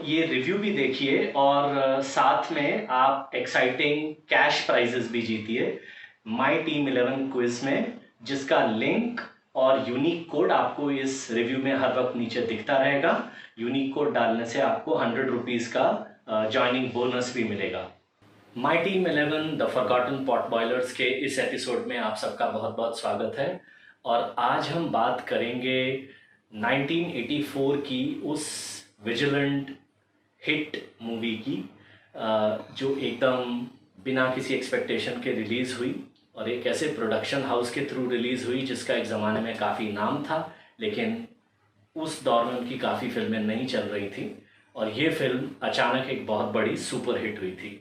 ये रिव्यू भी देखिए और साथ में आप एक्साइटिंग कैश प्राइजेस भी जीतिए माई टीम 11 क्विज में, जिसका लिंक और यूनिक कोड आपको इस रिव्यू में हर वक्त नीचे दिखता रहेगा। यूनिक कोड डालने से आपको 100 रुपीज़ का ज्वाइनिंग बोनस भी मिलेगा। My team 11 the forgotten pot boilers के इस एपिसोड में आप सबका बहुत बहुत स्वागत है। और आज हम बात करेंगे 1984 की उस विजिलेंट हिट मूवी की जो एकदम बिना किसी एक्सपेक्टेशन के रिलीज़ हुई और एक ऐसे प्रोडक्शन हाउस के थ्रू रिलीज़ हुई जिसका एक ज़माने में काफ़ी नाम था, लेकिन उस दौर में उनकी काफ़ी फिल्में नहीं चल रही थी और ये फिल्म अचानक एक बहुत बड़ी सुपर हिट हुई थी।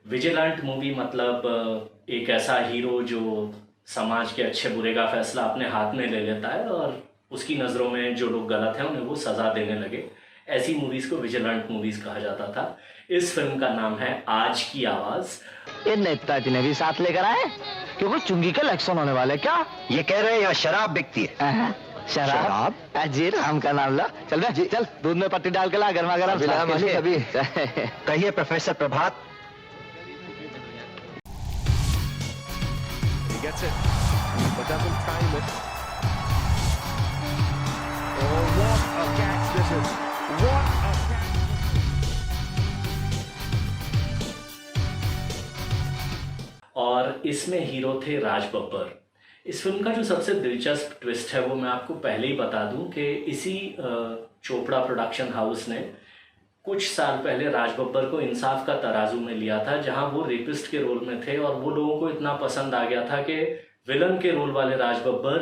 विजिलेंट मूवी मतलब एक ऐसा हीरो जो समाज के अच्छे बुरे का फैसला अपने हाथ में ले लेता है और उसकी नज़रों में जो लोग गलत हैं उन्हें वो सज़ा देने लगे। ऐसी मूवीज़ को विजिलेंट मूवीज़ कहा जाता था। इस फिल्म का नाम है आज की आवाज़। ये नेताजी ने भी साथ लेकर आए कि वो चुंगी का इलेक्शन होने वाले क्या? ये कह रहे हैं यहाँ शराब बिकती है। शराब? जी राम का नाम ला। चल बे, चल दूध में पत्ती डाल के ला, गर्मा गर्म अभी। कहिए professor Prabhat. Gets it, but doesn't time it. Oh, what a catch this is! What a catch! और इसमें हीरो थे राज बब्बर। इस फिल्म का जो सबसे दिलचस्प ट्विस्ट है वो मैं आपको पहले ही बता दूं कि इसी चोपड़ा प्रोडक्शन हाउस ने कुछ साल पहले राज बब्बर को इंसाफ का तराजू में लिया था, जहां वो रेपिस्ट के रोल में थे और वो लोगों को इतना पसंद आ गया था कि विलन के रोल वाले राज बब्बर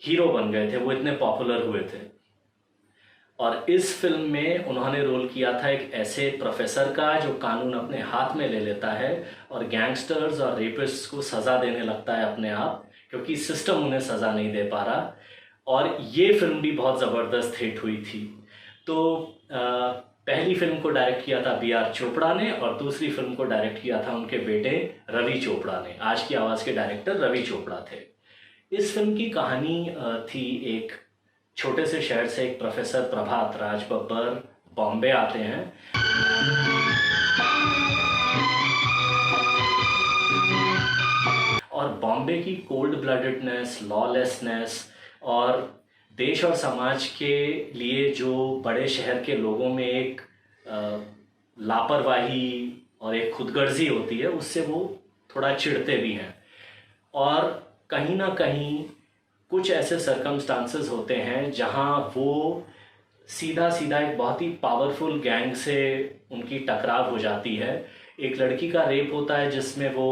हीरो बन गए थे, वो इतने पॉपुलर हुए थे। और इस फिल्म में उन्होंने रोल किया था एक ऐसे प्रोफेसर का जो कानून अपने हाथ में ले लेता है और गैंगस्टर्स और रेपिस्ट्स को सज़ा देने लगता है अपने आप, क्योंकि सिस्टम उन्हें सज़ा नहीं दे पा रहा। और ये फिल्म भी बहुत ज़बरदस्त हिट हुई थी। तो पहली फिल्म को डायरेक्ट किया था B.R. चोपड़ा ने और दूसरी फिल्म को डायरेक्ट किया था उनके बेटे रवि चोपड़ा ने। आज की आवाज़ के डायरेक्टर रवि चोपड़ा थे। इस फिल्म की कहानी थी एक छोटे से शहर से एक प्रोफेसर प्रभात राज बब्बर बॉम्बे आते हैं और बॉम्बे की कोल्ड ब्लडेडनेस, लॉलेसनेस और देश और समाज के लिए जो बड़े शहर के लोगों में एक लापरवाही और एक खुदगर्जी होती है, उससे वो थोड़ा चिढ़ते भी हैं। और कहीं ना कहीं कुछ ऐसे सर्कमस्टांसेस होते हैं जहां वो सीधा सीधा एक बहुत ही पावरफुल गैंग से उनकी टकराव हो जाती है। एक लड़की का रेप होता है जिसमें वो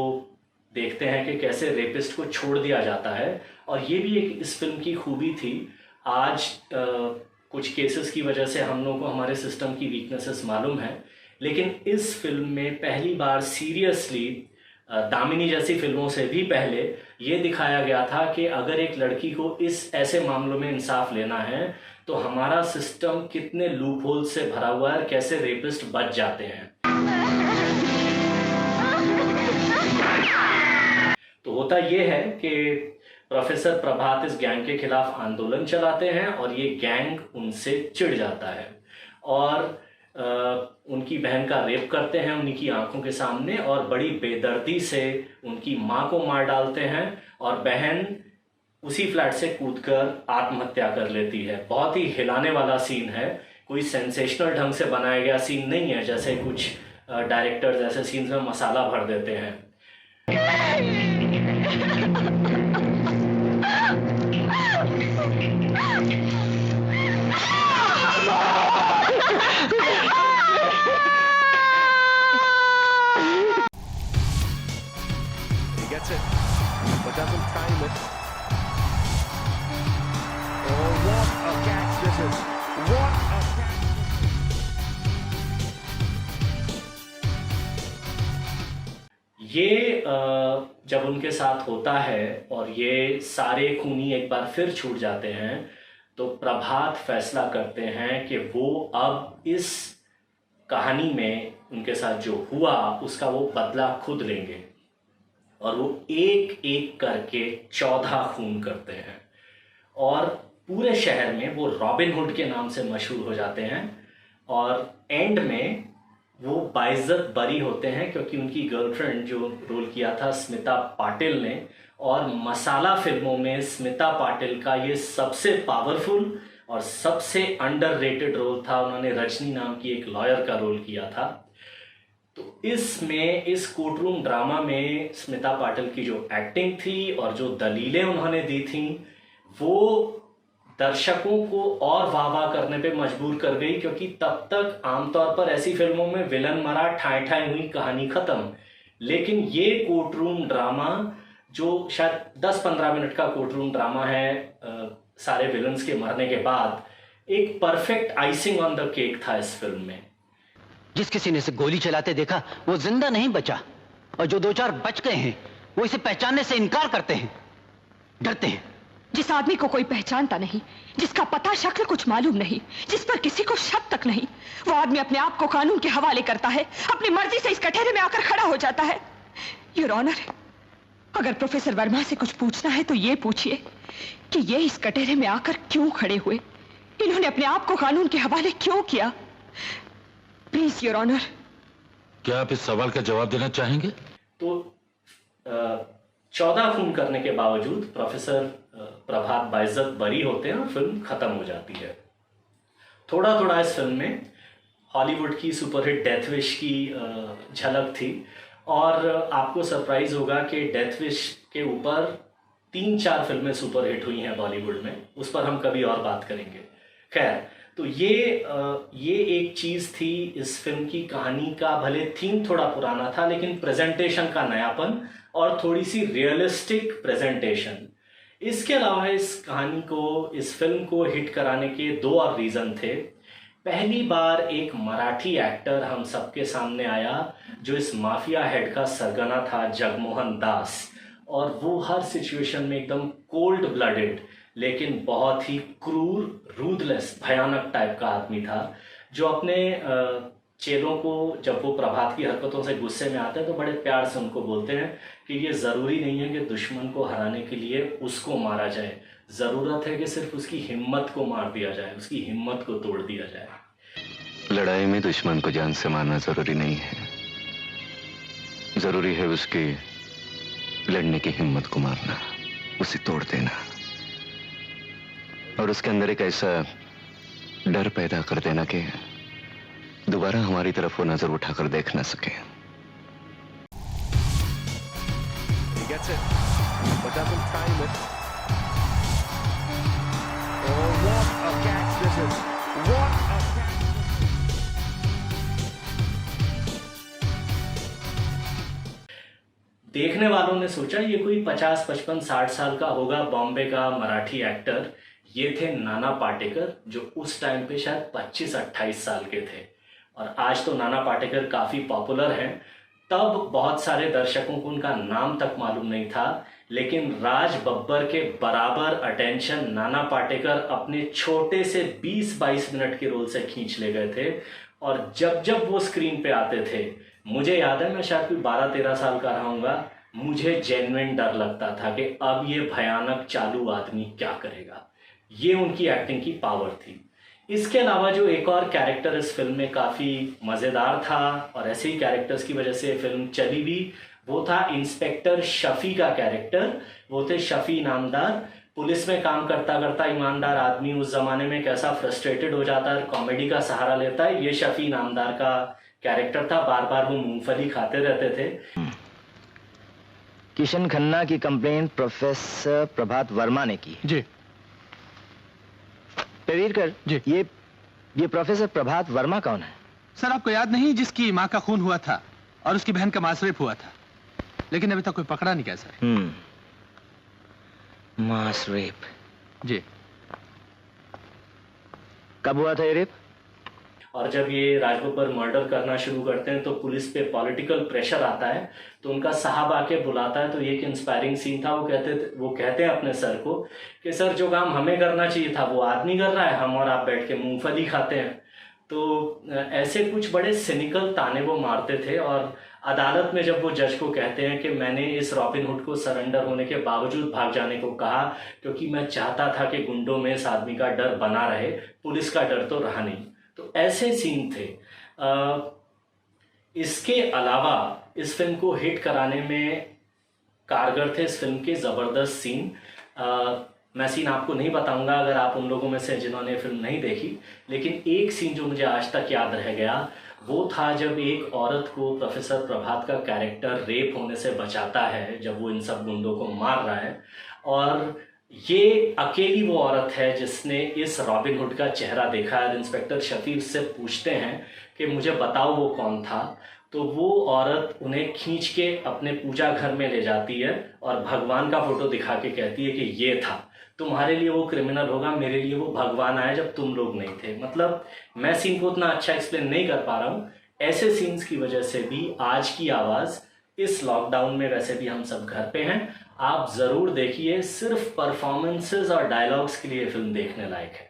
देखते हैं कि कैसे रेपिस्ट को छोड़ दिया जाता है। और ये भी एक इस फिल्म की खूबी थी। आज कुछ केसेस की वजह से हम लोगों को हमारे सिस्टम की वीकनेसेस मालूम है, लेकिन इस फिल्म में पहली बार सीरियसली दामिनी जैसी फिल्मों से भी पहले ये दिखाया गया था कि अगर एक लड़की को इस ऐसे मामलों में इंसाफ लेना है तो हमारा सिस्टम कितने लूप होल से भरा हुआ है, कैसे रेपिस्ट बच जाते हैं। तो होता ये है कि प्रोफेसर प्रभात इस गैंग के खिलाफ आंदोलन चलाते हैं और ये गैंग उनसे चिढ़ जाता है और उनकी बहन का रेप करते हैं उन्हीं की आंखों के सामने और बड़ी बेदर्दी से उनकी मां को मार डालते हैं और बहन उसी फ्लैट से कूदकर आत्महत्या कर लेती है। बहुत ही हिलाने वाला सीन है, कोई सेंसेशनल ढंग से बनाया गया सीन नहीं है जैसे कुछ डायरेक्टर्स ऐसे सीन्स में मसाला भर देते हैं। Gets it, but doesn't time it. Oh, what a catch this is! What a catch! ये जब उनके साथ होता है और ये सारे खूनी एक बार फिर छूट जाते हैं तो प्रभात फैसला करते हैं कि वो अब इस कहानी में उनके साथ जो हुआ उसका वो बदला खुद लेंगे और वो एक एक करके 14 खून करते हैं और पूरे शहर में वो रॉबिन हुड के नाम से मशहूर हो जाते हैं। और एंड में वो बाइज्जत बरी होते हैं क्योंकि उनकी गर्लफ्रेंड जो रोल किया था स्मिता पाटिल ने, और मसाला फिल्मों में स्मिता पाटिल का ये सबसे पावरफुल और सबसे अंडररेटेड रोल था। उन्होंने रजनी नाम की एक लॉयर का रोल किया था। तो इसमें इस कोर्टरूम ड्रामा में स्मिता पाटिल की जो एक्टिंग थी और जो दलीलें उन्होंने दी थी वो दर्शकों को और वाह वाह करने पे मजबूर कर गई, क्योंकि तब तक आमतौर पर ऐसी फिल्मों में विलन मरा, ठाई ठाई हुई, कहानी खत्म। लेकिन ये कोर्टरूम ड्रामा जो शायद 10-15 मिनट का कोर्टरूम ड्रामा है सारे विलन्स के मरने के बाद, एक perfect icing on the cake था इस फिल्म में। जिस किसी ने इसे गोली चलाते देखा वो जिंदा नहीं बचा, और जो 2-4 बच गए हैं वो इसे पहचानने से इनकार करते हैं, डरते हैं। जिस आदमी को कोई पहचानता नहीं, जिसका पता शक्ल कुछ मालूम नहीं, जिस पर किसी को शक तक नहीं, वो आदमी अपने आप को कानून के हवाले करता है, अपनी मर्जी से इस कटहरे में आकर खड़ा हो जाता है। योर ऑनर, अगर प्रोफेसर वर्मा से कुछ पूछना है तो ये पूछिए कि ये इस कटहरे में आकर क्यों खड़े हुए, इन्होंने अपने आप को कानून के हवाले क्यों किया। Please your honour. क्या आप इस सवाल का जवाब देना चाहेंगे? तो 14 खून करने के बावजूद प्रोफेसर प्रभात बाइज्जत बरी होते हैं और फिल्म खत्म हो जाती है। थोड़ा थोड़ा इस फिल्म में हॉलीवुड की सुपरहिट डेथ विश की झलक थी, और आपको सरप्राइज होगा कि डेथ विश के ऊपर 3-4 फिल्में सुपरहिट हुई हैं बॉलीवुड में, उस पर हम कभी और बात करेंगे। खैर, तो ये एक चीज़ थी इस फिल्म की कहानी का। भले थीम थोड़ा पुराना था लेकिन प्रेजेंटेशन का नयापन और थोड़ी सी रियलिस्टिक प्रेजेंटेशन। इसके अलावा इस कहानी को, इस फिल्म को हिट कराने के 2 और रीज़न थे। पहली बार एक मराठी एक्टर हम सबके सामने आया जो इस माफिया हेड का सरगना था, जगमोहन दास, और वो हर सिचुएशन में एकदम कोल्ड ब्लडेड लेकिन बहुत ही क्रूर, रूथलेस, भयानक टाइप का आदमी था, जो अपने चेलों को जब वो प्रभात की हरकतों से गुस्से में आते हैं तो बड़े प्यार से उनको बोलते हैं कि ये ज़रूरी नहीं है कि दुश्मन को हराने के लिए उसको मारा जाए, ज़रूरत है कि सिर्फ उसकी हिम्मत को मार दिया जाए, उसकी हिम्मत को तोड़ दिया जाए। लड़ाई में दुश्मन को जान से मारना जरूरी नहीं है, जरूरी है उसकी लड़ने की हिम्मत को मारना, उसे तोड़ देना, और उसके अंदर एक ऐसा डर पैदा कर देना कि दोबारा हमारी तरफ वो नजर उठाकर देख ना सके। He gets it, but doesn't time it. Oh, what a catch this is! What a catch! देखने वालों ने सोचा ये कोई 50, 55, 60 साल का होगा बॉम्बे का मराठी एक्टर। ये थे नाना पाटेकर, जो उस टाइम पे शायद 25-28 साल के थे, और आज तो नाना पाटेकर काफ़ी पॉपुलर हैं। तब बहुत सारे दर्शकों को उनका नाम तक मालूम नहीं था, लेकिन राज बब्बर के बराबर अटेंशन नाना पाटेकर अपने छोटे से 20-22 मिनट के रोल से खींच ले गए थे। और जब जब वो स्क्रीन पे आते थे, मुझे याद है मैं शायद कोई 12-13 साल का रहूँगा, मुझे जेन्युइन डर लगता था कि अब ये भयानक चालू आदमी क्या करेगा। ये उनकी एक्टिंग की पावर थी। इसके अलावा जो एक और कैरेक्टर इस फिल्म में काफ़ी मज़ेदार था और ऐसे ही कैरेक्टर्स की वजह से फिल्म चली भी, वो था इंस्पेक्टर शफ़ी का कैरेक्टर। वो थे शफ़ी नामदार। पुलिस में काम करता करता ईमानदार आदमी उस ज़माने में कैसा फ्रस्ट्रेटेड हो जाता है, कॉमेडी का सहारा लेता है, ये शफ़ी नामदार का कैरेक्टर था। बार बार वो मूंगफली खाते रहते थे। किशन खन्ना की कंप्लेंट प्रोफेसर प्रभात वर्मा ने की। जी प्रवीरकर जी। ये प्रोफेसर प्रभात वर्मा कौन है? सर, आपको याद नहीं जिसकी माँ का खून हुआ था और उसकी बहन का मास रेप हुआ था, लेकिन अभी तक कोई पकड़ा नहीं गया सर। मास रेप। जी। कब हुआ था ये रेप? और जब ये राज बब्बर मर्डर करना शुरू करते हैं तो पुलिस पे पॉलिटिकल प्रेशर आता है, तो उनका साहब आके बुलाता है। तो ये एक इंस्पायरिंग सीन था। वो कहते हैं अपने सर को कि सर, जो काम हमें करना चाहिए था वो आदमी कर रहा है, हम और आप बैठ के मूंगफली खाते हैं। तो ऐसे कुछ बड़े सिनिकल ताने वो मारते थे। और अदालत में जब वो जज को कहते हैं कि मैंने इस रॉबिन हुड को सरेंडर होने के बावजूद भाग जाने को कहा क्योंकि मैं चाहता था कि गुंडों में इस आदमी का डर बना रहे, पुलिस का डर तो रहा नहीं, तो ऐसे सीन थे। इसके अलावा इस फिल्म को हिट कराने में कारगर थे इस फिल्म के ज़बरदस्त सीन। मैं सीन आपको नहीं बताऊंगा अगर आप उन लोगों में से जिन्होंने फिल्म नहीं देखी, लेकिन एक सीन जो मुझे आज तक याद रह गया वो था जब एक औरत को प्रोफेसर प्रभात का कैरेक्टर रेप होने से बचाता है, जब वो इन सब गुंडों को मार रहा है, और ये अकेली वो औरत है जिसने इस रॉबिन हुड का चेहरा देखा है। इंस्पेक्टर शफी उससे पूछते हैं कि मुझे बताओ वो कौन था, तो वो औरत उन्हें खींच के अपने पूजा घर में ले जाती है और भगवान का फोटो दिखा के कहती है कि ये था, तुम्हारे लिए वो क्रिमिनल होगा, मेरे लिए वो भगवान आया जब तुम लोग नहीं थे। मतलब मैं सीन को उतना अच्छा एक्सप्लेन नहीं कर पा रहा हूँ। ऐसे सीन्स की वजह से भी आज की आवाज़ इस लॉकडाउन में, वैसे भी हम सब घर पे हैं, आप ज़रूर देखिए। सिर्फ परफॉर्मेंसेस और डायलॉग्स के लिए फिल्म देखने लायक है।